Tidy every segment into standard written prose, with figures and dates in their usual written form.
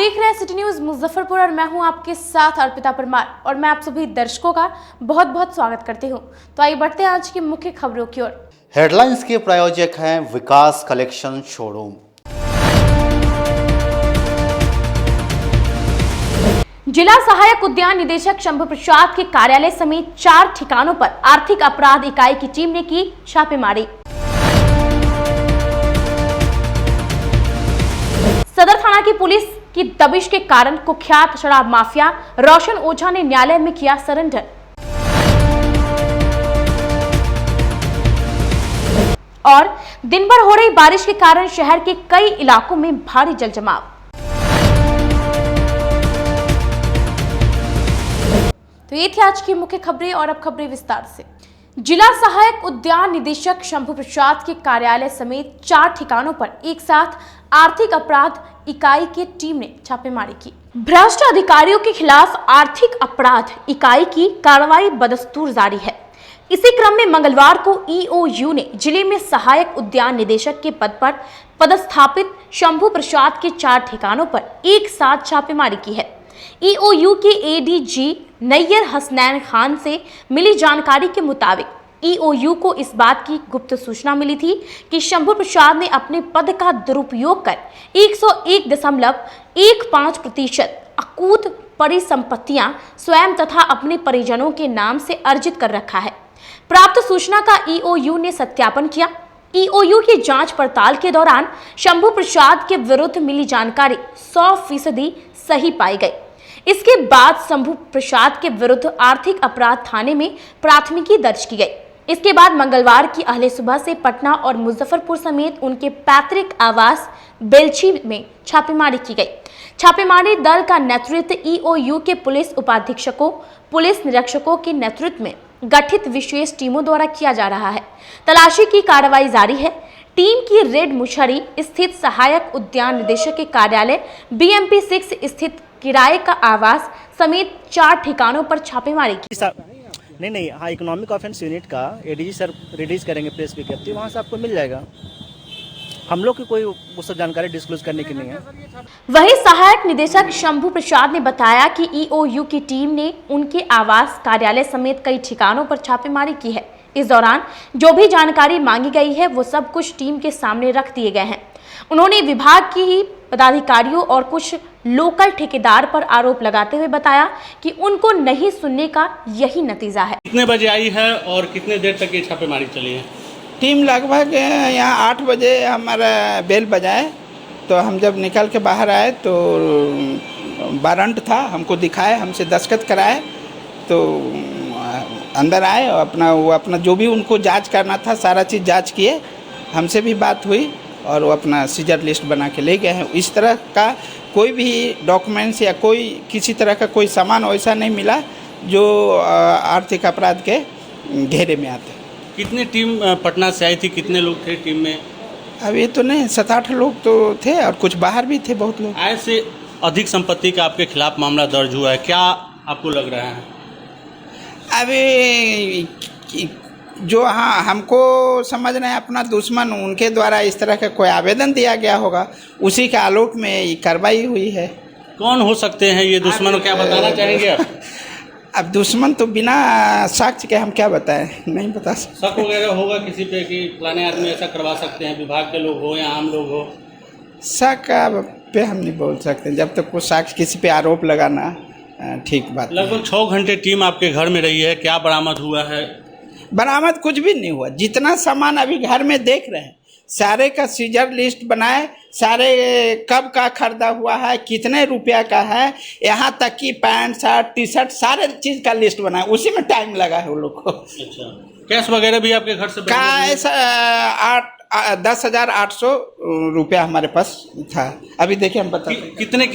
देख रहे हैं सिटी न्यूज मुजफ्फरपुर और मैं हूं आपके साथ अर्पिता परमार और मैं आप सभी दर्शकों का बहुत बहुत स्वागत करती हूं। तो आइए बढ़ते हैं आज की मुख्य खबरों की ओर। हेडलाइंस के प्रायोजक हैं विकास कलेक्शन शोरूम। जिला सहायक उद्यान निदेशक शंभू प्रसाद के कार्यालय समेत 4 ठिकानों पर आर्थिक अपराध इकाई की टीम ने की छापेमारी। सदर थाना की पुलिस की दबिश के कारण कुख्यात शराब माफिया रोशन ओझा ने न्यायालय में किया सरेंडर। और दिन भर हो रही बारिश के कारण शहर के कई इलाकों में भारी जलजमाव। तो ये थी आज की मुख्य खबरें और अब खबरें विस्तार से। जिला सहायक उद्यान निदेशक शंभू प्रसाद के कार्यालय समेत 4 ठिकानों पर एक साथ आर्थिक अपराध इकाई की टीम ने छापेमारी की। भ्रष्ट अधिकारियों के खिलाफ आर्थिक अपराध इकाई की कार्रवाई बदस्तूर जारी है। इसी क्रम में मंगलवार को ईओयू ने जिले में सहायक उद्यान निदेशक के पद पर पदस्थापित शंभू प्रसाद के 4 ठिकानों पर एक साथ छापेमारी की है। ईओयू के एडीजी नैयर हसनैन खान से मिली जानकारी के मुताबिक ईओयू को इस बात की गुप्त सूचना मिली थी कि शंभू प्रसाद ने अपने पद का दुरुपयोग कर 101.15% अकूत परिसंपत्तियां स्वयं तथा अपने परिजनों के नाम से अर्जित कर रखा है। प्राप्त सूचना का ईओयू ने सत्यापन किया। ईओयू की जांच पड़ताल के दौरान शंभू प्रसाद के विरुद्ध मिली जानकारी 100% सही पाई गई। इसके बाद शंभू प्रसाद के विरुद्ध आर्थिक अपराध थाने में प्राथमिकी दर्ज की गई। इसके बाद मंगलवार की अहले सुबह से पटना और मुजफ्फरपुर समेत उनके पैतृक आवास बेलछी में छापेमारी की गई। छापेमारी दल का नेतृत्व ईओयू के पुलिस उपाधीक्षकों, पुलिस निरीक्षकों के नेतृत्व में गठित विशेष टीमों द्वारा किया जा रहा है। तलाशी की कार्रवाई जारी है। टीम की रेड मुशहरी स्थित सहायक उद्यान निदेशक के कार्यालय, बीएमपी 6 स्थित किराए का आवास समेत 4 ठिकानों पर छापेमारी की। नहीं, हाँ, इकोनॉमिक ऑफेंस यूनिट का एडीजी सर रिलीज करेंगे प्रेस विज्ञप्ति, वहाँ से आपको मिल जाएगा। हम लोग की कोई वो सब जानकारी डिस्क्लोज करने की नहीं है। वहीं सहायक निदेशक शंभू प्रसाद ने बताया कि ईओयू की टीम ने उनके आवास, कार्यालय समेत कई ठिकानों पर छापेमारी की है। इस दौरान जो भी जानकारी मांगी गई है वो सब कुछ टीम के सामने रख दिए गए हैं। उन्होंने विभाग की ही पदाधिकारियों और कुछ लोकल ठेकेदार पर आरोप लगाते हुए बताया कि उनको नहीं सुनने का यही नतीजा है। कितने बजे आई है और कितने देर तक ये छापेमारी चली है? टीम लगभग यहाँ 8 बजे हमारा बेल बजाए, तो हम जब निकल के बाहर आए तो वारंट था, हमको दिखाए, हमसे दस्तखत कराए, तो अंदर आए और अपना जो भी उनको जांच करना था सारा चीज़ जांच किए। हमसे भी बात हुई और वो अपना सीजर लिस्ट बना के ले गए हैं। इस तरह का कोई भी डॉक्यूमेंट्स या कोई किसी तरह का कोई सामान वैसा नहीं मिला जो आर्थिक अपराध के घेरे में आते। कितनी टीम पटना से आई थी? कितने लोग थे टीम में? अभी तो नहीं, 7-8 लोग तो थे और कुछ बाहर भी थे, बहुत लोग। आय से अधिक संपत्ति का आपके खिलाफ मामला दर्ज हुआ है, क्या आपको लग रहा है? अभी जो हाँ हमको समझ रहे हैं अपना दुश्मन, उनके द्वारा इस तरह का कोई आवेदन दिया गया होगा, उसी के आलोक में ये कार्रवाई हुई है। कौन हो सकते हैं ये दुश्मन, क्या बताना चाहेंगे आप? अब दुश्मन तो बिना साक्ष्य के हम क्या बताएं, नहीं बता सकते। शक वगैरह होगा किसी पे कि फलाने आदमी ऐसा करवा सकते हैं, विभाग के लोग हो या आम लोग हो? शक पे हम नहीं बोल सकते जब तक कोई साक्ष्य, किसी पे आरोप लगाना ठीक बात। लगभग 6 घंटे टीम आपके घर में रही है, क्या बरामद हुआ है? बरामद कुछ भी नहीं हुआ। जितना सामान अभी घर में देख रहे हैं सारे का सीजर लिस्ट बनाए, सारे कब का खरीदा हुआ है, कितने रुपया का है, यहाँ तक कि पैंट शर्ट टी शर्ट सारे चीज़ का लिस्ट बनाए। उसी में टाइम लगा है वो लोग को। अच्छा, कैश वगैरह भी आपके घर से? कैश 10,800 रुपया हमारे पास था। अभी देखिए हम बता कितने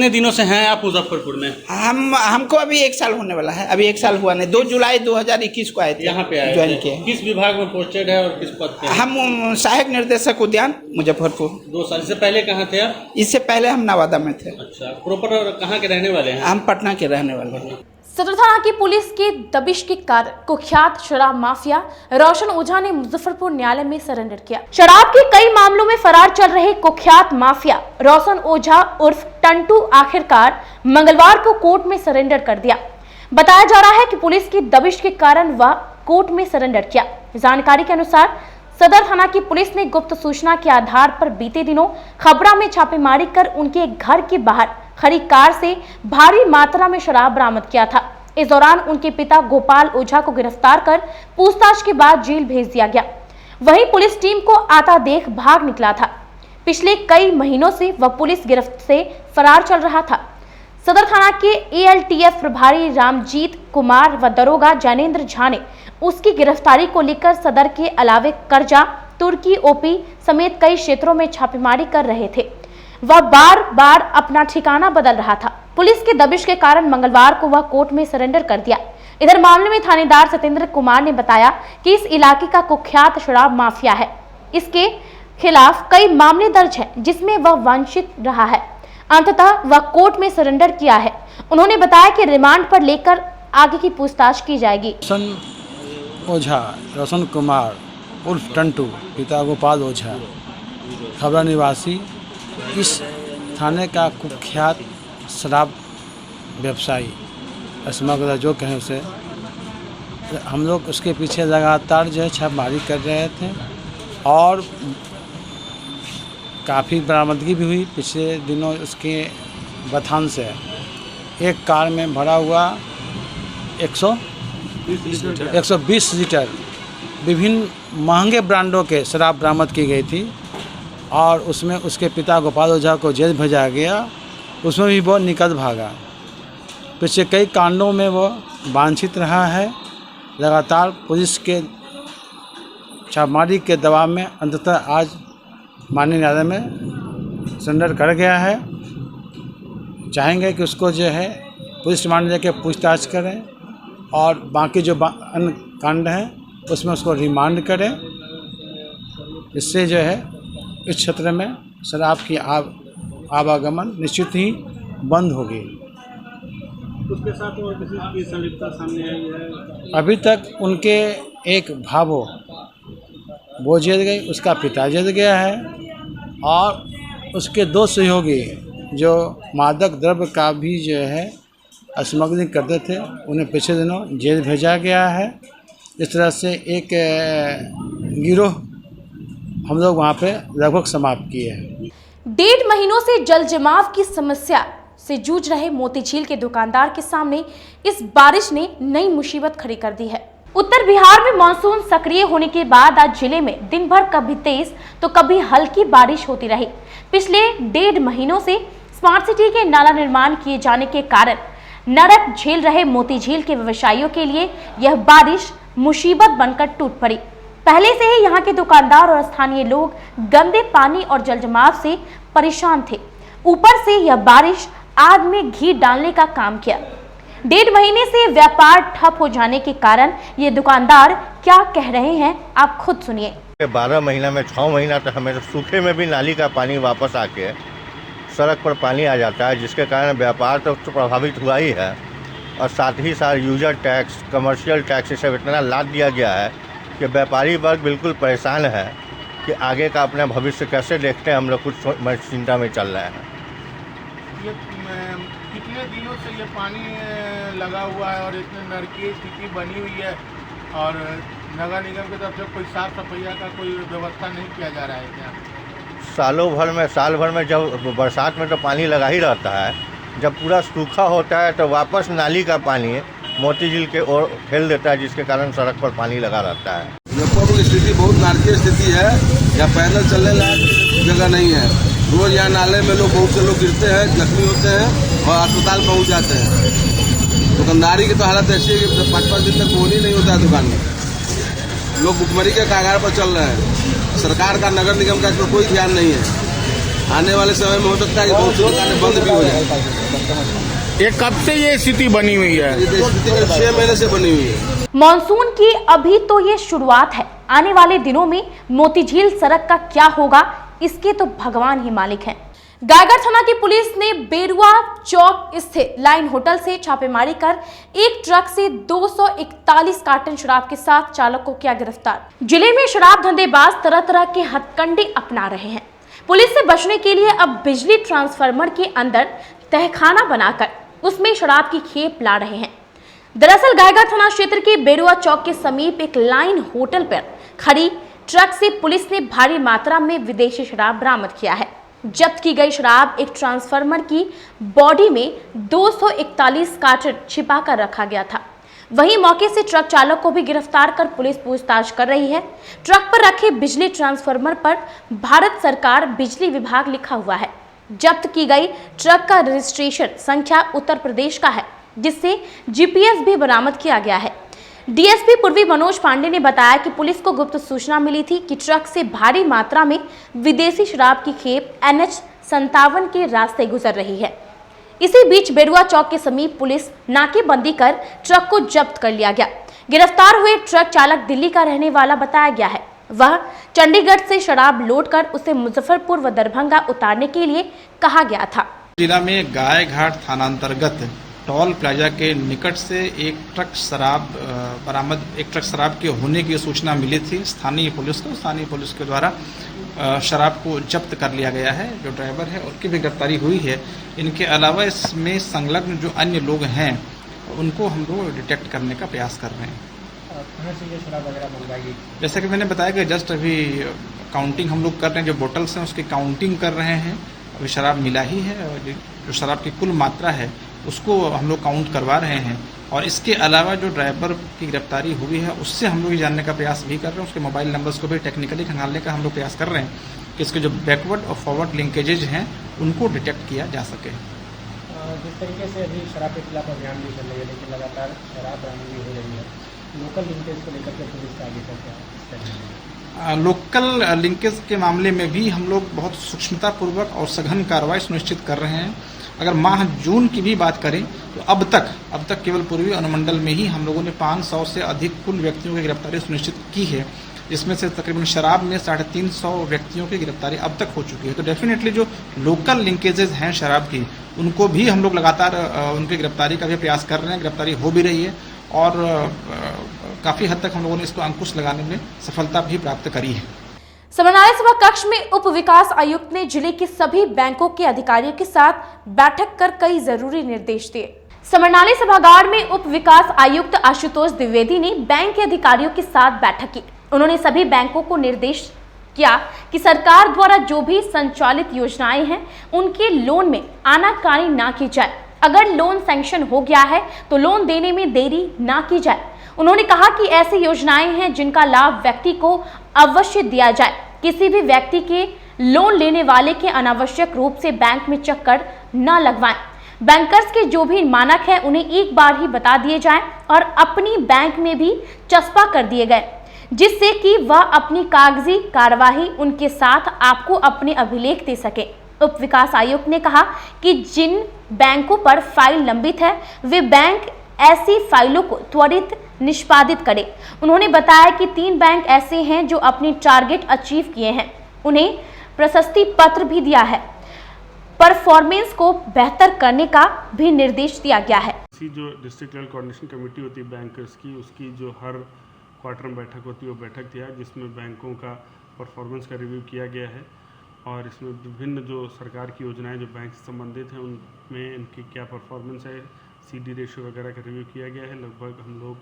दिनों से हैं आप मुजफ्फरपुर में? हमको अभी 1 साल होने वाला है। अभी 1 साल हुआ नहीं, 2 जुलाई 2021 को आए थे, यहाँ पे ज्वाइन किए। किस विभाग में पोस्टेड है और किस पद पे? हम सहायक निर्देशक उद्यान मुजफ्फरपुर। 2 साल से पहले कहाँ थे आप? इससे पहले हम नवादा में थे। अच्छा, प्रॉपर कहाँ के रहने वाले हैं? हम पटना के रहने वाले हैं। सदर थाना की पुलिस के दबिश के कारण कुख्यात शराब माफिया रोशन ओझा ने मुजफ्फरपुर न्यायालय में सरेंडर किया। शराब के कई मामलों में फरार चल रहे कुख्यात माफिया रोशन ओझा उर्फ टंटू आखिरकार मंगलवार को कोर्ट में सरेंडर कर दिया। बताया जा रहा है कि पुलिस की दबिश के कारण वह कोर्ट में सरेंडर किया। जानकारी के अनुसार सदर थाना की पुलिस ने गुप्त सूचना के आधार पर बीते दिनों खबरा में छापेमारी कर उनके घर के बाहर खड़ी कार से भारी मात्रा में शराब बरामद किया था। इस दौरान उनके पिता गोपाल ओझा को गिरफ्तार कर पूछताछ के बाद जेल भेज दिया गया। वहीं पुलिस टीम को आता देख भाग निकला था। पिछले कई महीनों से वह पुलिस गिरफ्त से फरार चल रहा था। सदर थाना के ALTF प्रभारी रामजीत कुमार व दरोगा जैनेन्द्र झा ने उसकी गिरफ्तारी को लेकर सदर के अलावे करजा, तुर्की, OP समेत कई क्षेत्रों में छापेमारी कर रहे थे। वह बार बार अपना ठिकाना बदल रहा था। पुलिस के दबिश के कारण मंगलवार को वह कोर्ट में सरेंडर कर दिया। इधर मामले में थानेदार सत्येंद्र कुमार ने बताया कि इस इलाके का कुख्यात शराब माफिया है। इसके खिलाफ कई मामले दर्ज हैं जिसमें वह वंचित रहा है। अंततः वह कोर्ट में सरेंडर किया है। उन्होंने बताया कि रिमांड पर लेकर आगे की पूछताछ की जाएगी। रोशन ओझा, रोशन कुमार उर्फ टंटू, पिता गोपाल ओझा, खबरा निवासी, इस थाने का कुख्यात शराब व्यवसायी, स्मगलर जो कहें उसे, हम लोग उसके पीछे लगातार जो है छापेमारी कर रहे थे और काफ़ी बरामदगी भी हुई। पिछले दिनों उसके बथान से एक कार में भरा हुआ 120 लीटर विभिन्न महंगे ब्रांडों के शराब बरामद की गई थी और उसमें उसके पिता गोपाल ओझा को जेल भेजा गया। उसमें भी वो निकल भागा। पिछले कई कांडों में वो वांछित रहा है। लगातार पुलिस के छापेमारी के दबाव में अंततः आज माननीय न्यायालय में सरेंडर कर गया है। चाहेंगे कि उसको जो है पुलिस रिमांड लेके पूछताछ करें और बाकी जो अन्य कांड हैं उसमें उसको रिमांड करें। इससे जो है इस क्षेत्र में शराब की आवागमन निश्चित ही बंद होगी। उसके साथ और किसी की संलिप्तता सामने आई है? अभी तक उनके एक भावो वो जेल गई, उसका पिता जेल गया है और उसके 2 सहयोगी जो मादक द्रव्य का भी जो है स्मगलिंग करते थे, उन्हें पिछले दिनों जेल भेजा गया है। इस तरह से एक गिरोह हम लोग वहाँ पे लगभग समाप्त किए हैं। 1.5 महीनों से जल जमाव की समस्या से जूझ रहे मोतीझील के दुकानदार के सामने इस बारिश ने नई मुसीबत खड़ी कर दी है। उत्तर बिहार में मानसून सक्रिय होने के बाद आज जिले में दिन भर कभी तेज तो कभी हल्की बारिश होती रही। पिछले 1.5 महीनों से स्मार्ट सिटी के नाला निर्माण किए जाने के कारण नरक झेल रहे मोतीझील के व्यवसायियों के लिए यह बारिश मुसीबत बनकर टूट पड़ी। पहले से ही यहाँ के दुकानदार और स्थानीय लोग गंदे पानी और जलजमाव से परेशान थे। ऊपर से यह बारिश आग में घी डालने का काम किया। 1.5 महीने से व्यापार ठप हो जाने के कारण ये दुकानदार क्या कह रहे हैं, आप खुद सुनिए। 12 महीना में 6 महीना तो हमें सूखे में भी नाली का पानी वापस आके सड़क पर पानी आ जाता है, जिसके कारण व्यापार तो प्रभावित हुआ ही है और साथ ही साथ यूजर टैक्स, कमर्शियल टैक्स ये सब इतना लाद दिया गया है कि व्यापारी वर्ग बिल्कुल परेशान है कि आगे का अपना भविष्य कैसे देखते हैं। हम लोग कुछ चिंता में चल रहे हैं। ये कितने दिनों से ये पानी लगा हुआ है और इतनी नरकीय स्थिति बनी हुई है और नगर निगम की तरफ से कोई साफ सफाई का कोई व्यवस्था नहीं किया जा रहा है क्या? साल भर में जब बरसात में तो पानी लगा ही रहता है, जब पूरा सूखा होता है तो वापस नाली का पानी मोतीझील के ओर फैल देता है, जिसके कारण सड़क पर पानी लगा रहता है। मुजफ्फरपुर की स्थिति बहुत नारकीय स्थिति है। यहाँ पैदल चलने लायक जगह नहीं है। रोज यहाँ नाले में बहुत से लोग गिरते हैं, जख्मी होते हैं और अस्पताल पहुँच जाते हैं। दुकानदारी की तो हालत ऐसी है कि 5-5 दिन तक फोन ही नहीं होता है दुकान में। लोग भुखमरी के कागार पर चल रहे हैं। सरकार का, नगर निगम का इस पर कोई ध्यान नहीं है। आने वाले समय में हो सकता है कि बहुत सी दुकानें बंद भी हो जाए। ये कब से ये स्थिति बनी हुई है? ये स्थिति 6 महीने से बनी हुई है। मॉनसून की अभी तो ये शुरुआत है। आने वाले दिनों में मोतीझील सड़क का क्या होगा इसके तो भगवान ही मालिक हैं। गायघाट थाना की पुलिस ने बेरुआ चौक स्थित लाइन होटल से छापेमारी कर एक ट्रक से 241 कार्टन शराब के साथ चालक को किया गिरफ्तार। जिले में शराब धंधेबाज तरह तरह के हथकंडे अपना रहे हैं। पुलिस से बचने के लिए अब बिजली ट्रांसफार्मर के अंदर तहखाना बनाकर उसमें शराब की खेप ला रहे हैं। दरअसल गायघाट थाना क्षेत्र के बेरुआ चौक के समीप एक लाइन होटल पर खड़ी ट्रक से पुलिस ने भारी मात्रा में विदेशी शराब बरामद किया है। जब्त की गई शराब एक ट्रांसफार्मर की बॉडी में 241 कार्टन छिपा कर रखा गया था। वहीं मौके से ट्रक चालक को भी गिरफ्तार कर पुलिस पूछताछ कर रही है। ट्रक पर रखे बिजली ट्रांसफार्मर पर भारत सरकार बिजली विभाग लिखा हुआ है। जब्त की गई ट्रक का रजिस्ट्रेशन संख्या उत्तर प्रदेश का है, जिससे जीपीएस भी बरामद किया गया है। डीएसपी पूर्वी मनोज पांडे ने बताया कि पुलिस को गुप्त सूचना मिली थी कि ट्रक से भारी मात्रा में विदेशी शराब की खेप NH57 के रास्ते गुजर रही है। इसी बीच बेरुआ चौक के समीप पुलिस नाकेबंदी कर ट्रक को जब्त कर लिया गया। गिरफ्तार हुए ट्रक चालक दिल्ली का रहने वाला बताया गया है। वह चंडीगढ़ से शराब लोड कर उसे मुजफ्फरपुर व दरभंगा उतारने के लिए कहा गया था। जिला में गायघाट थानांतर्गत टोल प्लाजा के निकट से एक ट्रक शराब के होने की सूचना मिली थी स्थानीय पुलिस को। स्थानीय पुलिस के द्वारा शराब को जब्त कर लिया गया है। जो ड्राइवर है उसकी भी गिरफ्तारी हुई है। इनके अलावा इसमें संलग्न जो अन्य लोग हैं उनको हम लोग डिटेक्ट करने का प्रयास कर रहे हैं। कहाँ से ये शराब वगैरह मंगवाई? जैसा कि मैंने बताया कि जस्ट अभी काउंटिंग हम लोग कर रहे हैं। जो बोटल्स हैं उसकी काउंटिंग कर रहे हैं। अभी शराब मिला ही है और जो शराब की कुल मात्रा है उसको हम लोग काउंट करवा रहे हैं। और इसके अलावा जो ड्राइवर की गिरफ्तारी हुई है उससे हम लोग ये जानने का प्रयास भी कर रहे हैं। उसके मोबाइल नंबर्स को भी टेक्निकली खंगालने का हम लोग प्रयास कर रहे हैं कि इसके जो बैकवर्ड और फॉरवर्ड लिंकेजेज हैं उनको डिटेक्ट किया जा सके। जिस तरीके से अभी शराब के खिलाफ अभियान भी चल रही है, लेकिन लगातार शराब बरामदी हो रही है, लोकल लिंकेज को लेकर के पुलिस का आगे क्या? लोकल लिंकेज के मामले में भी हम लोग बहुत सूक्ष्मतापूर्वक और सघन कार्रवाई सुनिश्चित कर रहे हैं। अगर माह जून की भी बात करें तो अब तक केवल पूर्वी अनुमंडल में ही हम लोगों ने 500 से अधिक कुल व्यक्तियों की गिरफ्तारी सुनिश्चित की है, जिसमें से तकरीबन शराब में 350 व्यक्तियों की गिरफ्तारी अब तक हो चुकी है। तो डेफिनेटली जो लोकल लिंकेजेस हैं शराब की उनको भी हम लोग लगातार उनकी गिरफ्तारी का भी प्रयास कर रहे हैं। गिरफ्तारी हो भी रही है और काफ़ी हद तक हम लोगों ने इसको अंकुश लगाने में सफलता भी प्राप्त करी है। समन्वय सभा कक्ष में उप विकास आयुक्त ने जिले के सभी बैंकों के अधिकारियों के साथ बैठक कर कई जरूरी निर्देश दिए। समन्वय सभागार में उप विकास आयुक्त आशुतोष द्विवेदी ने बैंक के अधिकारियों के साथ बैठक की। उन्होंने सभी बैंकों को निर्देश किया कि सरकार द्वारा जो भी संचालित योजनाएं हैं उनके लोन में आनाकानी ना की जाए। अगर लोन सैंक्शन हो गया है तो लोन देने में देरी ना की जाए। उन्होंने कहा कि ऐसी योजनाएं हैं जिनका लाभ व्यक्ति को अवश्य दिया जाए। किसी भी व्यक्ति के लोन लेने वाले के अनावश्यक रूप से बैंक में चक्कर न लगवाएं। बैंकर्स के जो भी मानक है उन्हें एक बार ही बता दिए जाएं और अपनी बैंक में भी चस्पा कर दिए गए, जिससे कि वह अपनी कागजी कार्यवाही उनके साथ आपको अपने अभिलेख दे सके। उप विकास आयुक्त ने कहा कि जिन बैंकों पर फाइल लंबित है वे बैंक ऐसी फाइलों को त्वरित निष्पादित करें। उन्होंने बताया कि 3 बैंक ऐसे हैं जो अपनी टारगेट अचीव किए हैं, उन्हें प्रशस्ति पत्र भी दिया है। परफॉर्मेंस को बेहतर करने का भी निर्देश दिया गया है। जो डिस्ट्रिक्ट लेवल कोऑर्डिनेशन कमेटी होती है बैंकर्स की, उसकी जो हर क्वार्टर में बैठक होती है वो बैठक दिया है, जिसमें बैंकों का परफॉर्मेंस का रिव्यू किया गया है और इसमें विभिन्न जो सरकार की योजनाएं जो बैंक से संबंधित हैं उनमें इनकी क्या परफॉर्मेंस है, CD रेशियो वगैरह का रिव्यू किया गया है। लगभग हम लोग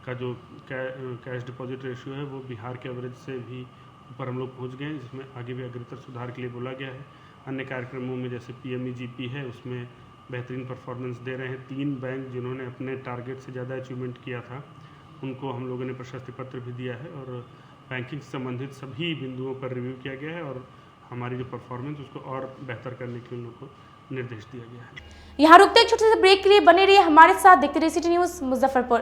का जो कैश डिपॉजिट रेशियो है वो बिहार के एवरेज से भी ऊपर हम लोग पहुँच गए हैं, जिसमें आगे भी अग्रतर सुधार के लिए बोला गया है। अन्य कार्यक्रमों में जैसे PMEGP है उसमें बेहतरीन परफॉर्मेंस दे रहे हैं। 3 बैंक जिन्होंने अपने टारगेट से ज़्यादा अचीवमेंट किया था उनको हम लोगों ने प्रशस्ति पत्र भी दिया है और बैंकिंग से संबंधित सभी बिंदुओं पर रिव्यू किया गया है और हमारी जो परफॉर्मेंस उसको और बेहतर करने के लिए उन लोगों को निर्देश दिया गया है। यहाँ रुकते एक छोटे से ब्रेक के लिए बने रहिए हमारे साथ। देखते रहिए सिटी न्यूज़ मुजफ्फरपुर।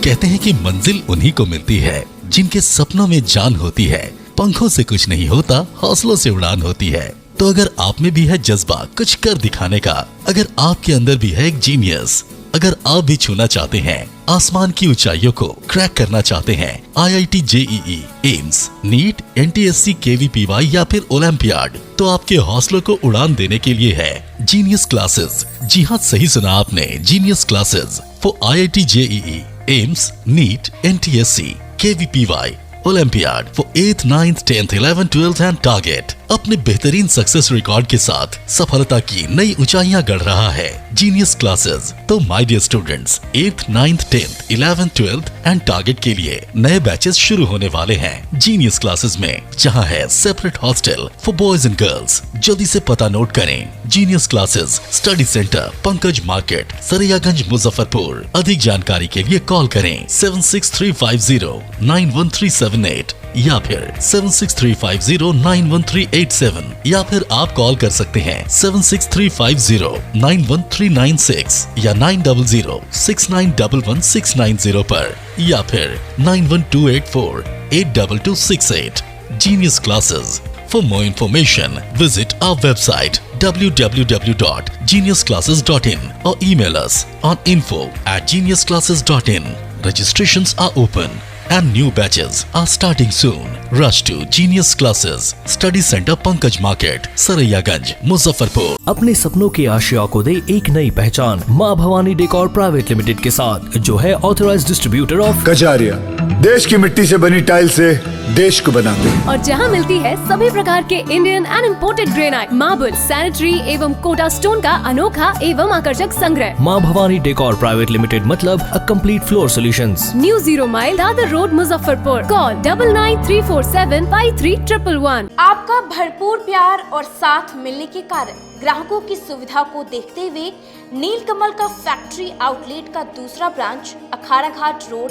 कहते हैं कि मंजिल उन्हीं को मिलती है जिनके सपनों में जान होती है। पंखों से कुछ नहीं होता, हौसलों से उड़ान होती है। तो अगर आप में भी है जज्बा कुछ कर दिखाने का, अगर आपके अंदर भी है एक जीनियस, अगर आप भी छूना चाहते हैं आसमान की ऊंचाइयों को, क्रैक करना चाहते हैं IIT JEE, AIIMS, NEET, NTSC, KVPY या फिर ओलंपियाड, तो आपके हौसलों को उड़ान देने के लिए है जीनियस क्लासेस। जी हाँ, सही सुना आपने, genius classes for IIT JEE, AIIMS, NEET, NTSC, KVPY, olympiad for 8th, 9th, 10th, 11th, 12th and target. अपने बेहतरीन सक्सेस रिकॉर्ड के साथ सफलता की नई ऊंचाइयां गढ़ रहा है जीनियस क्लासेस। तो my dear students, 8th, 9th, 10th, 11th, 12th and target के लिए नए बैचेस शुरू होने वाले हैं जीनियस क्लासेस में, जहां है separate hostel for boys and girls. जल्दी से पता नोट करें, genius classes, study centre, Pankaj market, Saraiyaganj, Muzaffarpur. अधिक जानकारी के लिए कॉल करें 7635091378 या फिर 7635091387 या फिर आप कॉल कर सकते हैं 7635091396 या 9006911690 पर या फिर 9128482268। Genius Classes. For more information, visit our website www.geniusclasses.in or email us on info@geniusclasses.in. Registrations are open and new batches are starting soon. Rush to Genius Classes, Study Center, Pankaj Market, Saraiyaganj, Muzaffarpur. अपने सपनों के आशिया को दे एक नई पहचान माँ Bhavani decor private limited के साथ, जो है ऑथराइज्ड डिस्ट्रीब्यूटर ऑफ कजारिया। देश की मिट्टी से बनी टाइल से देश को बनाते हैं। और जहां मिलती है सभी प्रकार के Indian and imported granite, marble, sanitary एवं कोटा स्टोन का अनोखा एवं आकर्षक संग्रह। माँ भवानी डेकोर प्राइवेट लिमिटेड मतलब a complete floor solutions. New 0 mile Dadar road, Muzaffarpur. Call 9934753111। आपका भरपूर प्यार और साथ मिलने के कारण ग्राहकों की सुविधा को देखते हुए नीलकमल का फैक्ट्री आउटलेट का दूसरा ब्रांच अखाड़ा घाट रोड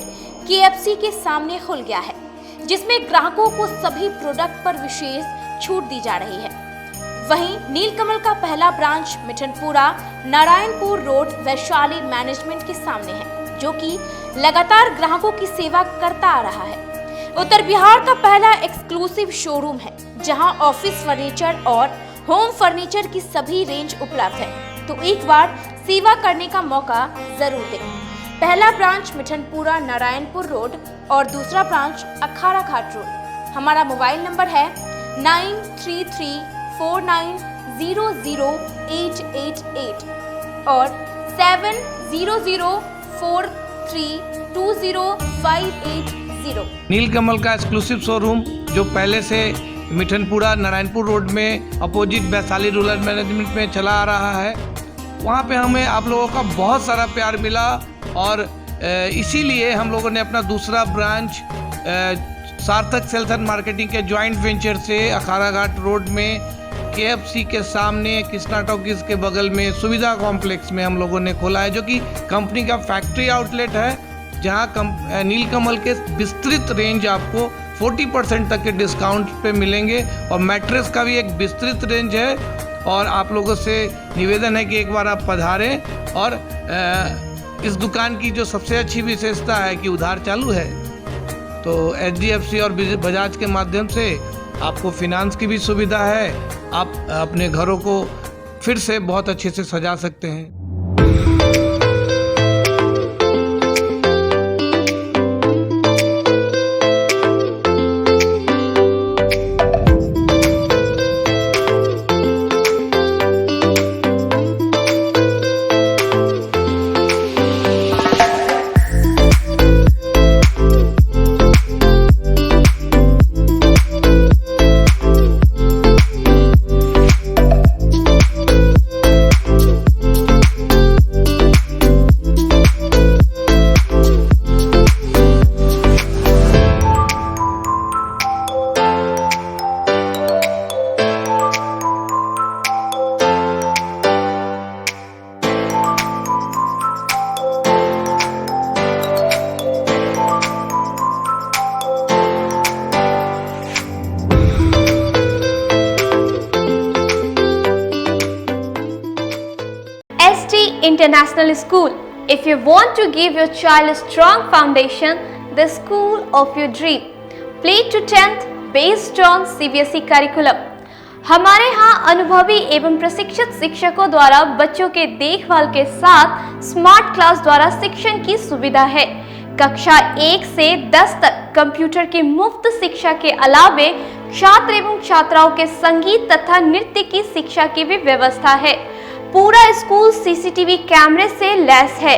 KFC के सामने खुल गया है, जिसमें ग्राहकों को सभी प्रोडक्ट पर विशेष छूट दी जा रही है। वहीं नीलकमल का पहला branch Mithanpura Narayanpur road Vaishali management के सामने है, जो कि लगातार ग्राहकों की सेवा करता आ रहा है। उत्तर बिहार का पहला एक्सक्लूसिव शोरूम है, जहां ऑफिस फर्नीचर और होम फर्नीचर की सभी रेंज उपलब्ध है, तो एक बार सेवा करने का मौका जरूर दें। पहला ब्रांच मिठनपुरा नारायणपुर रोड और दूसरा ब्रांच अखाड़ा घाट रोड। हमारा मोबाइल नंबर है 9334900888 और 7004320580। नीलकमल का एक्सक्लूसिव शोरूम जो पहले से मिठनपुरा नारायणपुर रोड में अपोजिट वैशाली रूरल मैनेजमेंट में चला आ रहा है, वहाँ पे हमें आप लोगों का बहुत सारा प्यार मिला और इसीलिए हम लोगों ने अपना दूसरा ब्रांच सार्थक सेल्स एंड मार्केटिंग के जॉइंट वेंचर से अखाड़ा घाट रोड में KFC के सामने कृष्णा टॉकीज के बगल में सुविधा कॉम्प्लेक्स में हम लोगों ने खोला है, जो कि कंपनी का फैक्ट्री आउटलेट है, जहां नीलकमल के विस्तृत रेंज आपको 40% तक के डिस्काउंट पे मिलेंगे और मैट्रेस का भी एक विस्तृत रेंज है। और आप लोगों से निवेदन है कि एक बार आप पधारें। और इस दुकान की जो सबसे अच्छी विशेषता है कि उधार चालू है, तो HDFC और बजाज के माध्यम से आपको फिनांस की भी सुविधा है। आप अपने घरों को फिर से बहुत अच्छे से सजा सकते हैं। International School. If you want to give your child a strong foundation, the school of your dream. Play to 10th based on CBSE curriculum. हमारे यहाँ अनुभवी एवं प्रशिक्षित शिक्षकों द्वारा बच्चों के देखभाल के साथ स्मार्ट क्लास द्वारा शिक्षण की सुविधा है। कक्षा 1 से 10 तक कंप्यूटर की मुफ्त शिक्षा के अलावे छात्र एवं छात्राओं के संगीत तथा नृत्य की शिक्षा की भी व्यवस्था है। पूरा स्कूल सीसीटीवी कैमरे से लैस है।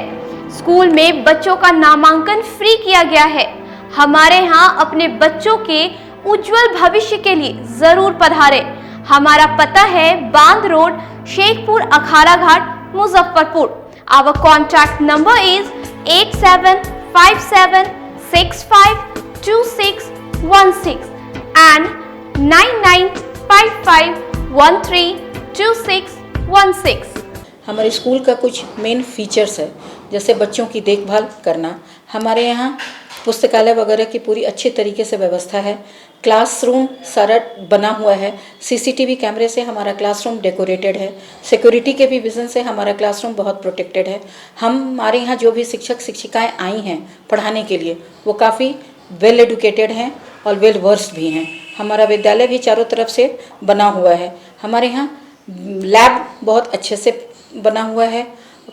स्कूल में बच्चों का नामांकन फ्री किया गया है। हमारे यहाँ अपने बच्चों के उज्जवल भविष्य के लिए जरूर पधारे। हमारा पता है Bandh road, Shekhpur, Akhara Ghat, Muzaffarpur. Our contact number is 8757652616 and 9955132616। हमारे स्कूल का कुछ मेन फीचर्स है, जैसे बच्चों की देखभाल करना। हमारे यहाँ पुस्तकालय वगैरह की पूरी अच्छी तरीके से व्यवस्था है। क्लासरूम सारा बना हुआ है। सीसीटीवी कैमरे से हमारा क्लासरूम डेकोरेटेड है। सिक्योरिटी के भी विजन से हमारा क्लासरूम बहुत प्रोटेक्टेड है। हमारे यहाँ जो भी शिक्षक शिक्षिकाएं आई हैं पढ़ाने के लिए, वो काफ़ी वेल एडुकेटेड हैं और वेल वर्स्ड भी हैं। हमारा विद्यालय भी चारों तरफ से बना हुआ है। हमारे यहाँ लैब बहुत अच्छे से बना हुआ है।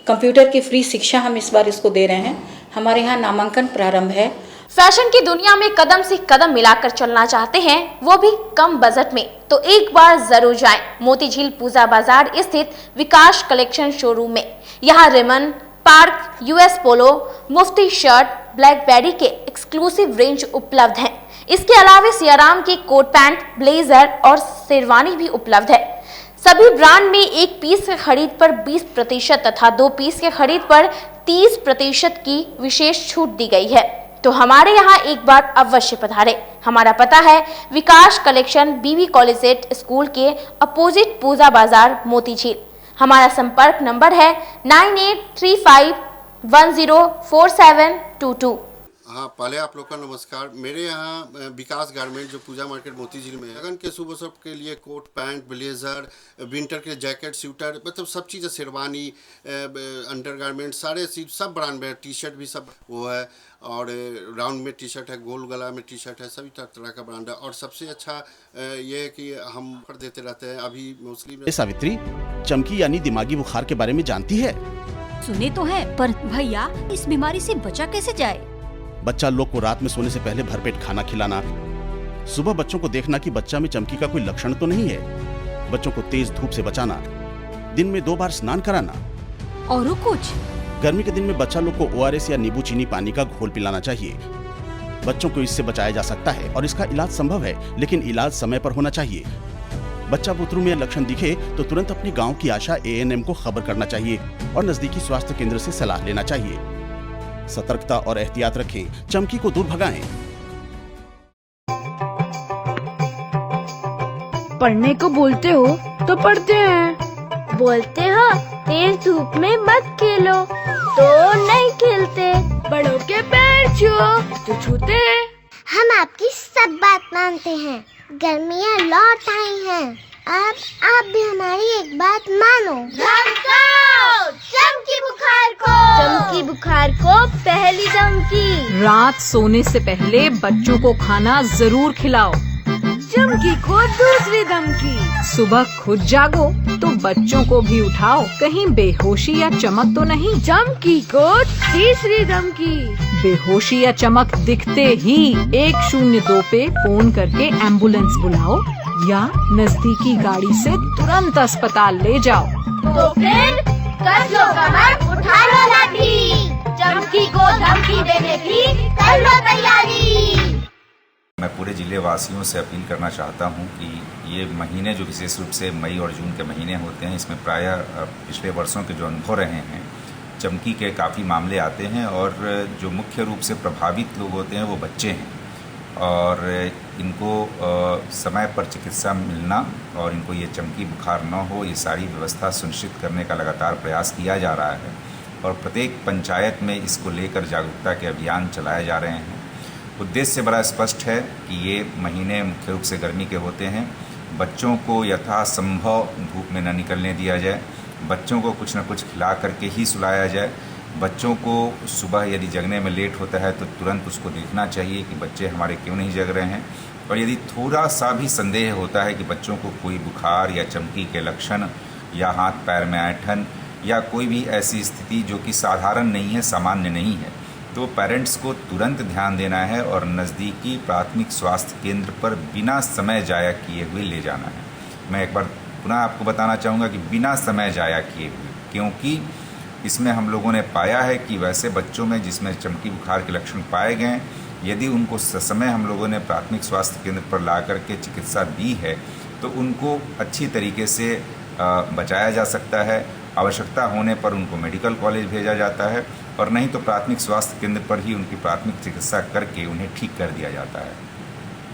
कंप्यूटर की फ्री शिक्षा हम इस बार इसको दे रहे हैं। हमारे यहाँ नामांकन प्रारंभ है। फैशन की दुनिया में कदम से कदम मिलाकर चलना चाहते हैं, वो भी कम बजट में, तो एक बार जरूर जाएं मोतीझील पूजा बाजार स्थित विकास कलेक्शन शोरूम में। यहाँ रेमन, पार्क, यूएस पोलो, मुफ्ती शर्ट, ब्लैकबेरी के एक्सक्लूसिव रेंज उपलब्ध हैं। इसके अलावा सियाराम की कोट पैंट, ब्लेजर और शेरवानी भी उपलब्ध है। सभी ब्रांड में 1 पीस के खरीद पर 20% तथा 2 पीस के खरीद पर 30% की विशेष छूट दी गई है। तो हमारे यहाँ एक बार अवश्य पधारे। हमारा पता है विकास कलेक्शन, बीबी कॉलेज स्कूल के अपोजिट पूजा बाजार, मोतीझील। हमारा संपर्क नंबर है 9835104722। हाँ, पहले आप लोग का नमस्कार। मेरे यहाँ विकास गारमेंट जो पूजा मार्केट मोतीझील में है, लगन के शुभ अवसर के लिए कोट पैंट, ब्लेजर, विंटर के जैकेट, स्वेटर, मतलब सब चीज़ें, शेरवानी, अंडर गारमेंट, सारे चीज सब ब्रांड में, टी शर्ट भी सब वो है, और राउंड में टी शर्ट है, गोल गला में टी शर्ट है, सभी तरह का ब्रांड है। और सबसे अच्छा ये है कि हम ऑफर देते रहते हैं। अभी मोस्टली सावित्री, चमकी यानी दिमागी बुखार के बारे में जानती है? सुने तो है, पर भैया इस बीमारी से बचा कैसे जाए? बच्चा लोग को रात में सोने से पहले भरपेट खाना खिलाना, सुबह बच्चों को देखना कि बच्चा में चमकी का कोई लक्षण तो नहीं है, बच्चों को तेज धूप से बचाना, दिन में 2 बार स्नान कराना। और कुछ? गर्मी के दिन में बच्चा लोग को ORS या नींबू चीनी पानी का घोल पिलाना चाहिए। बच्चों को इससे बचाया जा सकता है और इसका इलाज संभव है, लेकिन इलाज समय पर होना चाहिए। बच्चा बुतरू में लक्षण दिखे तो तुरंत अपने गांव की आशा ANM को खबर करना चाहिए और नजदीकी स्वास्थ्य केंद्र से सलाह लेना चाहिए। सतर्कता और एहतियात रखें, चमकी को दूर भगाएं। पढ़ने को बोलते हो तो पढ़ते हैं, बोलते हो तेज धूप में मत खेलो तो नहीं खेलते, बड़ों के पैर छुओ तो छूते हैं। हम आपकी सब बात मानते हैं, गर्मियाँ लौट आई हैं, अब आप भी हमारी एक बात मानो। चमकी बुखार को पहली धमकी। रात सोने से पहले बच्चों को खाना जरूर खिलाओ। चमकी को दूसरी धमकी। सुबह खुद जागो तो बच्चों को भी उठाओ, कहीं बेहोशी या चमक तो नहीं। चमकी को तीसरी धमकी। बेहोशी या चमक दिखते ही 102 पे फोन करके एम्बुलेंस बुलाओ या नजदीकी गाड़ी से तुरंत अस्पताल ले जाओ। तो फिर कर लो कमर, उठा लो लाठी, चमकी को धमकी देने की कर लो तैयारी। मैं पूरे जिले वासियों से अपील करना चाहता हूं कि ये महीने जो विशेष रूप से मई और जून के महीने होते हैं, इसमें प्रायः पिछले वर्षों के जो अनुभव रहे हैं, चमकी के काफ़ी मामले आते हैं और जो मुख्य रूप से प्रभावित लोग होते हैं वो बच्चे हैं और इनको समय पर चिकित्सा मिलना और इनको ये चमकी बुखार न हो, ये सारी व्यवस्था सुनिश्चित करने का लगातार प्रयास किया जा रहा है और प्रत्येक पंचायत में इसको लेकर जागरूकता के अभियान चलाए जा रहे हैं। उद्देश्य बड़ा स्पष्ट है कि ये महीने मुख्य रूप से गर्मी के होते हैं, बच्चों को यथासंभव धूप में न निकलने दिया जाए, बच्चों को कुछ न कुछ खिला करके ही सुलाया जाए। बच्चों को सुबह यदि जगने में लेट होता है तो तुरंत उसको देखना चाहिए कि बच्चे हमारे क्यों नहीं जग रहे हैं और यदि थोड़ा सा भी संदेह होता है कि बच्चों को कोई बुखार या चमकी के लक्षण या हाथ पैर में ऐंठन या कोई भी ऐसी स्थिति जो कि साधारण नहीं है, सामान्य नहीं है, तो पेरेंट्स को तुरंत ध्यान देना है और नज़दीकी प्राथमिक स्वास्थ्य केंद्र पर बिना समय जाया किए हुए ले जाना है। मैं एक बार पुनः आपको बताना चाहूँगा कि बिना समय जाया किए हुए, क्योंकि इसमें हम लोगों ने पाया है कि वैसे बच्चों में जिसमें चमकी बुखार के लक्षण पाए गए, यदि उनको समय हम लोगों ने प्राथमिक स्वास्थ्य केंद्र पर ला करके चिकित्सा दी है तो उनको अच्छी तरीके से बचाया जा सकता है। आवश्यकता होने पर उनको मेडिकल कॉलेज भेजा जाता है और नहीं तो प्राथमिक स्वास्थ्य केंद्र पर ही उनकी प्राथमिक चिकित्सा करके उन्हें ठीक कर दिया जाता है।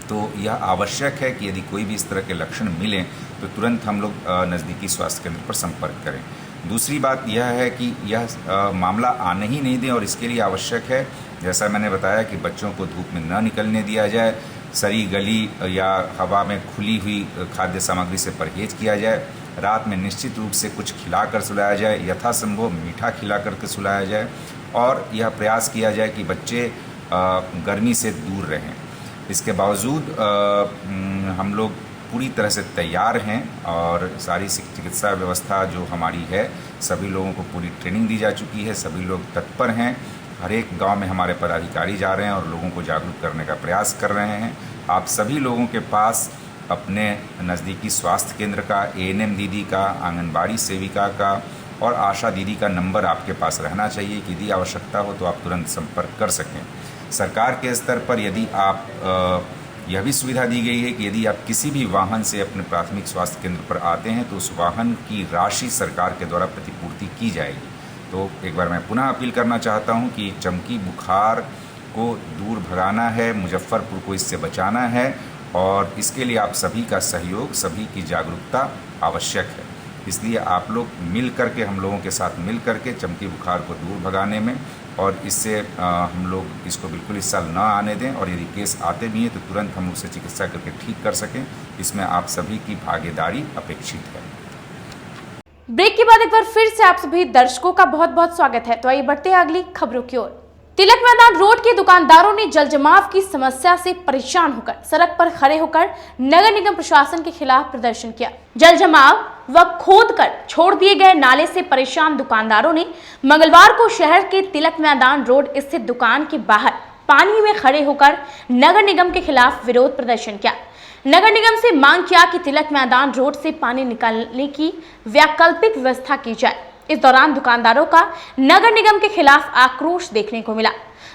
तो यह आवश्यक है कि यदि कोई भी इस तरह के लक्षण मिलें तो तुरंत हम लोग नज़दीकी स्वास्थ्य केंद्र पर संपर्क करें। दूसरी बात यह है कि यह मामला आने ही नहीं दें और इसके लिए आवश्यक है, जैसा मैंने बताया, कि बच्चों को धूप में न निकलने दिया जाए, सड़ी गली या हवा में खुली हुई खाद्य सामग्री से परहेज किया जाए, रात में निश्चित रूप से कुछ खिलाकर सुलाया जाए, यथासंभव मीठा खिला करके सुलाया जाए और यह प्रयास किया जाए कि बच्चे गर्मी से दूर रहें। इसके बावजूद हम लोग पूरी तरह से तैयार हैं और सारी चिकित्सा व्यवस्था जो हमारी है, सभी लोगों को पूरी ट्रेनिंग दी जा चुकी है, सभी लोग तत्पर हैं। हर एक गांव में हमारे पदाधिकारी जा रहे हैं और लोगों को जागरूक करने का प्रयास कर रहे हैं। आप सभी लोगों के पास अपने नज़दीकी स्वास्थ्य केंद्र का, ANM दीदी का, आंगनबाड़ी सेविका का और आशा दीदी का नंबर आपके पास रहना चाहिए कि यदि आवश्यकता हो तो आप तुरंत संपर्क कर सकें। सरकार के स्तर पर यदि आप यह भी सुविधा दी गई है कि यदि आप किसी भी वाहन से अपने प्राथमिक स्वास्थ्य केंद्र पर आते हैं तो उस वाहन की राशि सरकार के द्वारा प्रतिपूर्ति की जाएगी। तो एक बार मैं पुनः अपील करना चाहता हूं कि चमकी बुखार को दूर भगाना है, मुजफ्फरपुर को इससे बचाना है और इसके लिए आप सभी का सहयोग, सभी की जागरूकता आवश्यक है। इसलिए आप लोग मिल करके, हम लोगों के साथ मिल करके चमकी बुखार को दूर भगाने में और इससे हम लोग इसको बिल्कुल इस साल न आने दें और यदि केस आते भी हैं तो तुरंत हम उससे चिकित्सा करके ठीक कर सकें। इसमें आप सभी की भागीदारी अपेक्षित है। ब्रेक के बाद एक बार फिर से आप सभी दर्शकों का बहुत बहुत स्वागत है। तो आइए बढ़ते हैं अगली खबरों की ओर। तिलक मैदान रोड के दुकानदारों ने जल जमाव की समस्या से परेशान होकर सड़क पर खड़े होकर नगर निगम प्रशासन के खिलाफ प्रदर्शन किया। जल जमाव व खोद कर छोड़ दिए गए नाले से परेशान दुकानदारों ने मंगलवार को शहर के तिलक मैदान रोड स्थित दुकान के बाहर पानी में खड़े होकर नगर निगम के खिलाफ विरोध प्रदर्शन किया। नगर निगम से मांग किया कि तिलक मैदान रोड से पानी निकालने की वैकल्पिक व्यवस्था की जाए। इस दौरान दुकानदारों का नगर निगम के खिलाफ आक्रोश देखने को मिला।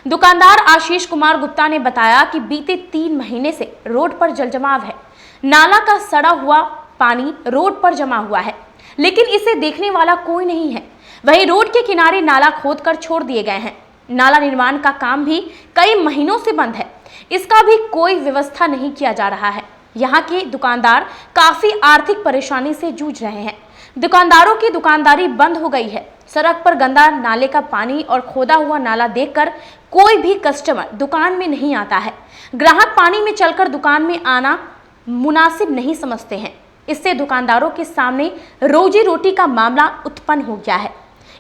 दुकानदार आशीष कुमार गुप्ता ने बताया कि बीते 3 महीने से रोड पर जल जमाव है। नाला का सड़ा हुआ पानी रोड पर जमा हुआ है, लेकिन इसे देखने वाला कोई नहीं है। वहीं रोड के किनारे नाला खोदकर छोड़ दिए गए हैं। नाला निर्माण का काम भी कई महीनों से बंद है, इसका भी कोई व्यवस्था नहीं किया जा रहा है। यहाँ के दुकानदार काफी आर्थिक परेशानी से जूझ रहे हैं। दुकानदारों की दुकानदारी बंद हो गई है। सड़क पर गंदा नाले का पानी और खोदा हुआ नाला देखकर कोई भी कस्टमर दुकान में नहीं आता है। ग्राहक पानी में चलकर दुकान में आना मुनासिब नहीं समझते हैं। इससे दुकानदारों के सामने रोजी रोटी का मामला उत्पन्न हो गया है।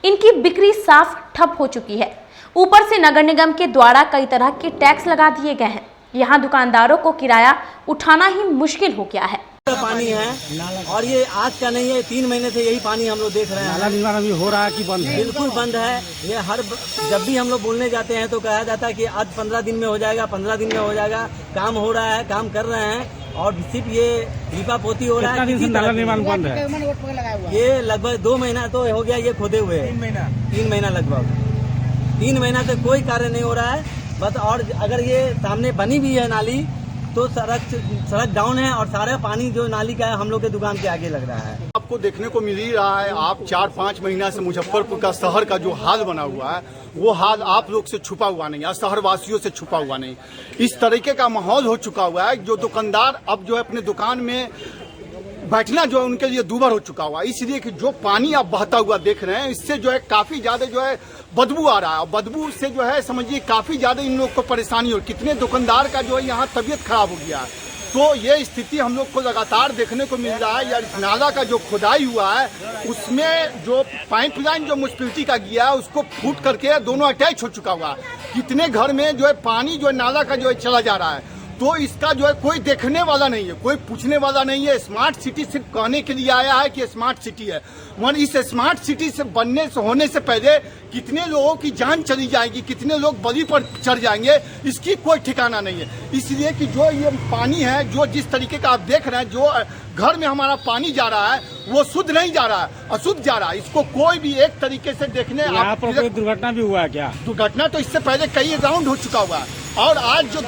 इनकी बिक्री साफ ठप हो चुकी है। ऊपर से नगर निगम के द्वारा कई तरह के टैक्स लगा दिए गए हैं। यहाँ दुकानदारों को किराया उठाना ही मुश्किल हो गया है। पानी है और ये आज का नहीं है, 3 महीने से यही पानी हम लोग देख रहे हैं। नाला निर्माण अभी हो रहा है कि बंद है? बिल्कुल बंद है। ये जब भी हम लोग बोलने जाते हैं तो कहा जाता है कि आज 15 दिन में हो जाएगा, 15 दिन में हो जाएगा। काम हो रहा है, काम कर रहे हैं और सिर्फ ये लीपा पोती हो रहा है। नाला निर्माण बंद है। ये लगभग 2 महीना तो हो गया ये खोदे हुए। 3 महीना लगभग 3 महीना से कोई कार्य नहीं हो रहा है बस। और अगर ये सामने बनी भी है नाली तो सड़क डाउन है और सारा पानी जो नाली का है हम लोग के दुकान के आगे लग रहा है। आपको देखने को मिल ही रहा है। आप 4-5 महीना से मुजफ्फरपुर का शहर का जो हाल बना हुआ है वो हाल आप लोग से छुपा हुआ नहीं है, शहर वासियों से छुपा हुआ नहीं। इस तरीके का माहौल हो चुका हुआ है जो दुकानदार अब जो है अपने दुकान में बैठना जो है उनके लिए दूभर हो चुका हुआ है। इसलिए कि जो पानी आप बहता हुआ देख रहे हैं इससे जो है काफी ज्यादा जो है बदबू आ रहा है। बदबू से जो है समझिए काफी ज्यादा इन लोग को परेशानी हो। कितने दुकानदार का जो है यहाँ तबीयत खराब हो गया है। तो ये स्थिति हम लोग को लगातार देखने को मिल रहा है। यार इस नाला का जो खुदाई हुआ है उसमें जो पाइपलाइन जो म्युनिसिपैलिटी का गया है उसको फूट करके दोनों अटैच हो चुका हुआ है। कितने घर में जो है पानी जो है नाला का जो है चला जा रहा है। तो इसका जो है कोई देखने वाला नहीं है, कोई पूछने वाला नहीं है। स्मार्ट सिटी सिर्फ कहने के लिए आया है कि स्मार्ट सिटी है, मगर इस स्मार्ट सिटी से बनने से होने से पहले कितने लोगों की जान चली जाएगी, कितने लोग बलि पर चढ़ जाएंगे, इसकी कोई ठिकाना नहीं है। इसलिए कि जो ये पानी है, जो जिस तरीके का आप देख रहे हैं, जो घर में हमारा पानी जा रहा है वो शुद्ध नहीं जा रहा है, अशुद्ध जा रहा है। इसको कोई भी एक तरीके से देखने यहाँ पर कोई दुर्घटना भी हुआ है क्या? दुर्घटना तो इससे पहले कई राउंड हो चुका हुआ है। और आज जो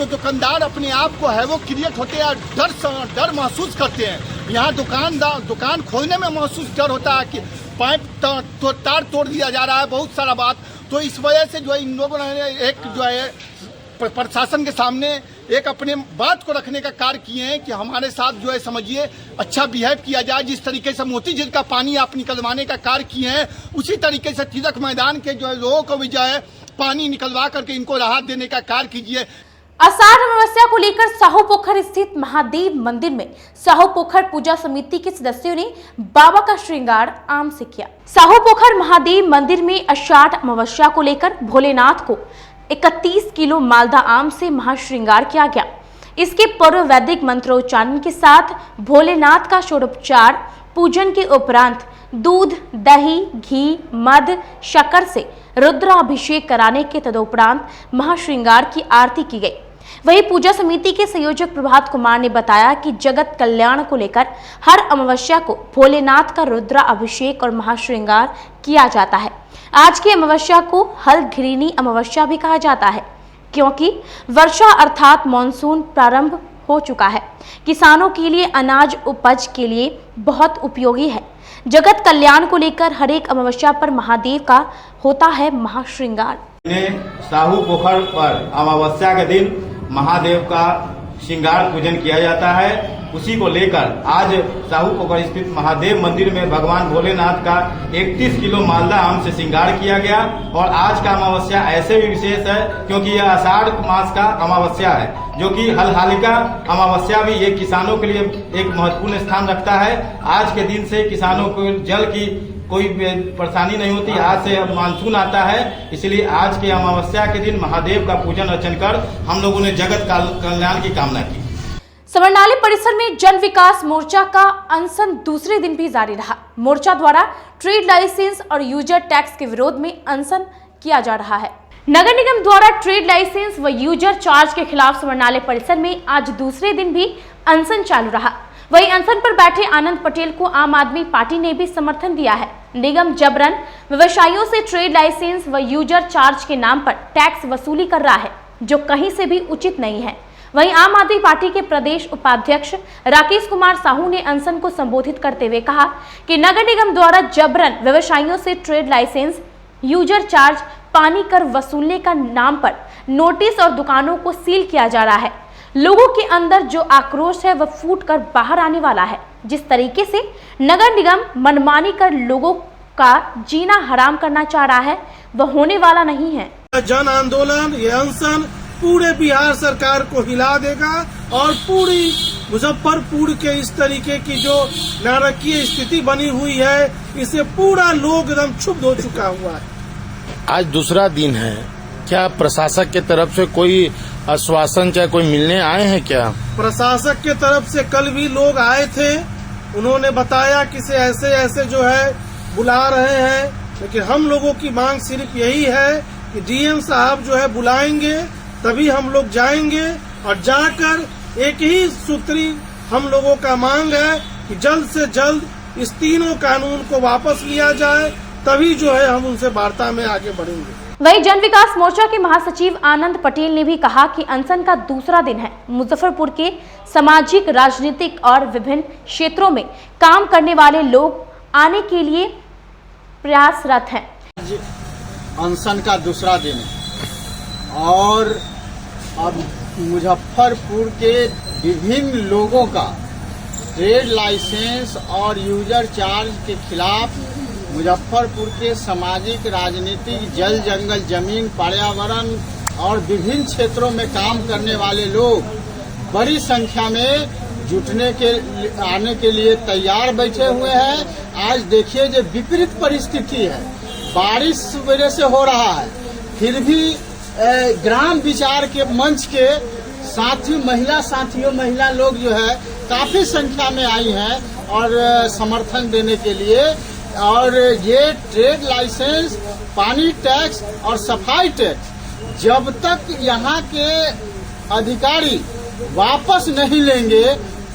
दुकानदार अपने आप को है वो क्रिएट होते हैं, डर महसूस करते हैं। यहाँ दुकान खोलने में महसूस डर होता है कि पाइप तार तोड़ दिया जा रहा है, बहुत सारा बात। तो इस वजह से जो है इन लोगों ने एक जो है प्रशासन के सामने एक अपने बात को रखने का कार्य किए हैं कि हमारे साथ जो है समझिए अच्छा बिहेव किया जाए। जिस तरीके से मोती झील का पानी आप निकलवाने का कार्य किए हैं, उसी तरीके से तिलक मैदान के जो है लोगों को भी जो है पानी निकलवा करके इनको राहत देने का कार्य कीजिए। आषाढ़ अमावस्या को लेकर साहूपोखर स्थित महादेव मंदिर में साहूपोखर पूजा समिति के सदस्यों ने बाबा का श्रृंगार आम से किया। साहूपोखर महादेव मंदिर में आषाढ़ अमावस्या को लेकर भोलेनाथ को 31 किलो मालदा आम से महाश्रृंगार किया गया। इसके पूर्व वैदिक मंत्रोच्चारण के साथ भोलेनाथ का षोडोपचार पूजन के उपरांत दूध, दही, घी, मध, शक्कर से रुद्राभिषेक कराने के तदुपरांत महाश्रृंगार की आरती की गई। वहीं पूजा समिति के संयोजक प्रभात कुमार ने बताया कि जगत कल्याण को लेकर हर अमावस्या को भोलेनाथ का रुद्राभिषेक और महाश्रृंगार किया जाता है। आज की अमावस्या को हलघिरीनी अमावस्या भी कहा जाता है, क्योंकि वर्षा अर्थात मानसून प्रारंभ हो चुका है। किसानों के लिए अनाज उपज के लिए बहुत उपयोगी है। जगत कल्याण को लेकर हर एक अमावस्या पर महादेव का होता है महाश्रृंगार। साहूपोखर पर अमावस्या के दिन महादेव का श्रृंगार पूजन किया जाता है। उसी को लेकर आज साहूपोखर स्थित महादेव मंदिर में भगवान भोलेनाथ का 31 किलो मालदा आम से श्रृंगार किया गया। और आज का अमावस्या ऐसे भी विशेष है क्योंकि यह आषाढ़ मास का अमावस्या है, जो कि हलहालिका अमावस्या भी ये किसानों के लिए एक महत्वपूर्ण स्थान रखता है। आज के दिन से किसानों को जल की कोई परेशानी नहीं होती। आज से मानसून आता है, इसलिए आज के अमावस्या के दिन महादेव का पूजन अर्चन कर हम लोगों ने जगत कल्याण की कामना की। समरनाले परिसर में जन विकास मोर्चा का अनशन दूसरे दिन भी जारी रहा। मोर्चा द्वारा ट्रेड लाइसेंस और यूजर टैक्स के विरोध में अनशन किया जा रहा है। नगर निगम द्वारा ट्रेड लाइसेंस व यूजर चार्ज के खिलाफ समरनाले परिसर में आज दूसरे दिन भी अनशन चालू रहा। वहीं अनशन पर बैठे आनंद पटेल को आम आदमी पार्टी ने भी समर्थन दिया है। निगम जबरन व्यवसायियों से ट्रेड लाइसेंस व यूजर चार्ज के नाम पर टैक्स वसूली कर रहा है, जो कहीं से भी उचित नहीं है। वहीं आम आदमी पार्टी के प्रदेश उपाध्यक्ष राकेश कुमार साहू ने अनशन को संबोधित करते हुए कहा कि नगर निगम द्वारा जबरन व्यवसायियों से ट्रेड लाइसेंस, यूजर चार्ज, पानी कर वसूलने का नाम पर नोटिस और दुकानों को सील किया जा रहा है। लोगों के अंदर जो आक्रोश है वह फूट कर बाहर आने वाला है। जिस तरीके से नगर निगम मनमानी कर लोगों का जीना हराम करना चाह रहा है, वह होने वाला नहीं है। जन आंदोलन, ये अनशन पूरे बिहार सरकार को हिला देगा और पूरी मुजफ्फरपुर के इस तरीके की जो नारकीय स्थिति बनी हुई है, इसे पूरा लोग एकदम क्षुब्ध हो चुका हुआ है। आज दूसरा दिन है, क्या प्रशासक के तरफ से कोई आश्वासन चाहे कोई मिलने आए हैं क्या? प्रशासक के तरफ से कल भी लोग आए थे, उन्होंने बताया कि ऐसे ऐसे जो है बुला रहे हैं, लेकिन हम लोगों की मांग सिर्फ यही है कि डीएम साहब जो है बुलाएंगे तभी हम लोग जाएंगे। और जाकर एक ही सूत्री हम लोगों का मांग है कि जल्द से जल्द इस तीनों कानून को वापस लिया जाए, तभी जो है हम उनसे वार्ता में आगे बढ़ेंगे। वहीं जन विकास मोर्चा के महासचिव आनंद पटेल ने भी कहा कि अनशन का दूसरा दिन है। मुजफ्फरपुर के सामाजिक, राजनीतिक और विभिन्न क्षेत्रों में काम करने वाले लोग आने के लिए प्रयासरत हैं। अनशन का दूसरा दिन है और अब मुजफ्फरपुर के विभिन्न लोगों का ट्रेड लाइसेंस और यूजर चार्ज के खिलाफ मुजफ्फरपुर के सामाजिक, राजनीतिक, जल जंगल, जमीन, पर्यावरण और विभिन्न क्षेत्रों में काम करने वाले लोग बड़ी संख्या में जुटने के आने के लिए तैयार बैठे हुए हैं। आज देखिए जो विपरीत परिस्थिति है, बारिश सवेरे से हो रहा है, फिर भी ग्राम विचार के मंच के महिला लोग जो है काफी संख्या में आई हैं और समर्थन देने के लिए। और ये ट्रेड लाइसेंस, पानी टैक्स और सफाई टैक्स जब तक यहाँ के अधिकारी वापस नहीं लेंगे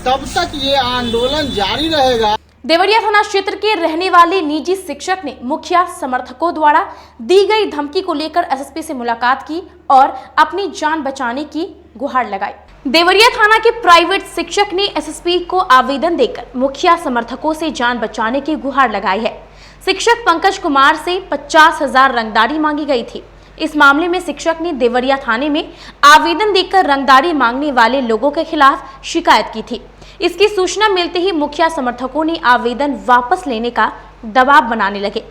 तब तक ये आंदोलन जारी रहेगा। देवरिया थाना क्षेत्र के रहने वाले निजी शिक्षक ने मुखिया समर्थकों द्वारा दी गई धमकी को लेकर एसएसपी से मुलाकात की और अपनी जान बचाने की गुहार लगाई। देवरिया थाना के प्राइवेट शिक्षक ने एसएसपी को आवेदन देकर मुखिया समर्थकों से जान बचाने की गुहार लगाई है। शिक्षक पंकज कुमार से 50,000 रंगदारी मांगी गई थी। इस मामले में शिक्षक ने देवरिया थाने में आवेदन देकर रंगदारी मांगने वाले लोगों के खिलाफ शिकायत की थी। इसकी सूचना मिलते ही मुखिया समर्थकों ने आवेदन वापस लेने का दबाव बनाने लगे।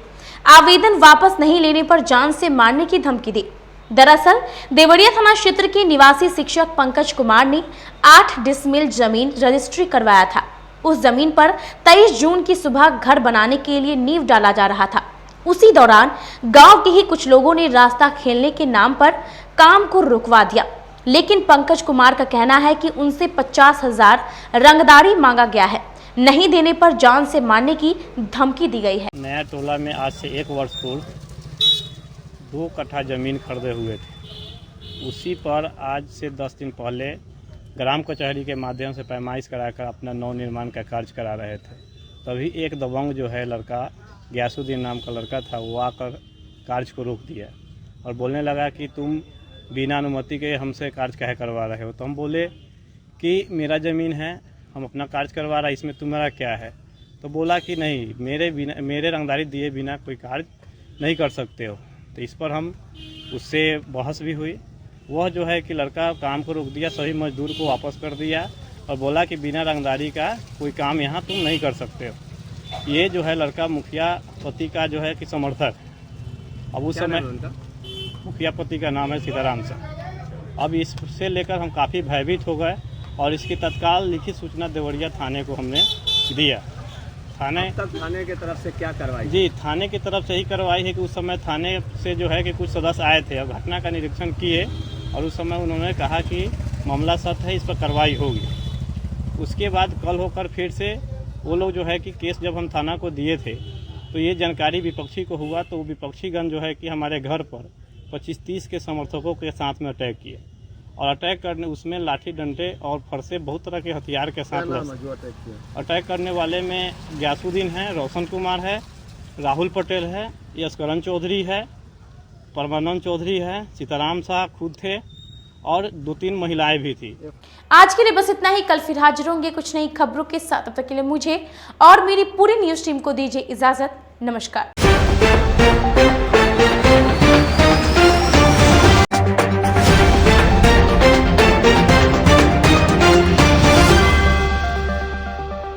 आवेदन वापस नहीं लेने पर जान से मारने की धमकी दी। दरअसल देवरिया थाना क्षेत्र के निवासी शिक्षक पंकज कुमार ने 8 डिसमिल जमीन रजिस्ट्री करवाया था। उस जमीन पर 23 जून की सुबह घर बनाने के लिए नींव डाला जा रहा था। उसी दौरान गांव के ही कुछ लोगों ने रास्ता खेलने के नाम पर काम को रुकवा दिया, लेकिन पंकज कुमार का कहना है कि उनसे 50,000 रंगदारी मांगा गया है। नहीं देने पर जान से मारने की धमकी दी गई है। नया टोला में आज से 1 वर्ष पूर्व 2 कट्ठा जमीन खरीदे हुए थे। उसी पर आज से 10 दिन पहले ग्राम कचहरी के माध्यम से पैमाइश कराकर अपना नव निर्माण का कार्य करा रहे थे। तभी एक दबंग जो है लड़का, गयासुद्दीन नाम का लड़का था, वो आकर कार्य को रोक दिया और बोलने लगा कि तुम बिना अनुमति के हमसे कार्य कह करवा रहे हो। तो हम बोले कि मेरा ज़मीन है, हम अपना कार्य करवा रहा है, इसमें तुम्हारा क्या है। तो बोला कि नहीं, मेरे रंगदारी दिए बिना कोई कार्य नहीं कर सकते हो। तो इस पर हम उससे बहस भी हुई। वह जो है कि लड़का काम को रोक दिया, सभी मजदूर को वापस कर दिया और बोला कि बिना रंगदारी का कोई काम यहाँ तुम नहीं कर सकते हो। ये जो है लड़का मुखिया पति का जो है कि समर्थक। अब उस समय मुखिया पति का नाम है सीताराम सिंह। अब इससे लेकर हम काफ़ी भयभीत हो गए और इसकी तत्काल लिखित सूचना देवरिया थाने को हमने दिया। थाने की तरफ से क्या कार्रवाई? जी, थाने की तरफ से ही कार्रवाई है कि उस समय थाने से जो है कि कुछ सदस्य आए थे और घटना का निरीक्षण किए और उस समय उन्होंने कहा कि मामला सत्य है, इस पर कार्रवाई होगी। उसके बाद कल होकर फिर से वो लोग जो है कि केस जब हम थाना को दिए थे तो ये जानकारी विपक्षी को हुआ, तो विपक्षीगण जो है कि हमारे घर पर 25-30 के समर्थकों के साथ में अटैक किए और अटैक करने उसमें लाठी डंडे और फरसे बहुत तरह के हथियार के साथ अटैक करने वाले में गयासुद्दीन है, रोशन कुमार है, राहुल पटेल है, यशकरण चौधरी है, परमानंद चौधरी है, सीताराम शाह खुद थे और 2-3 महिलाएं भी थी। आज के लिए बस इतना ही। कल फिर हाजिर होंगे कुछ नई खबरों के साथ। तब तक के लिए मुझे और मेरी पूरी न्यूज टीम को दीजिए इजाजत। नमस्कार।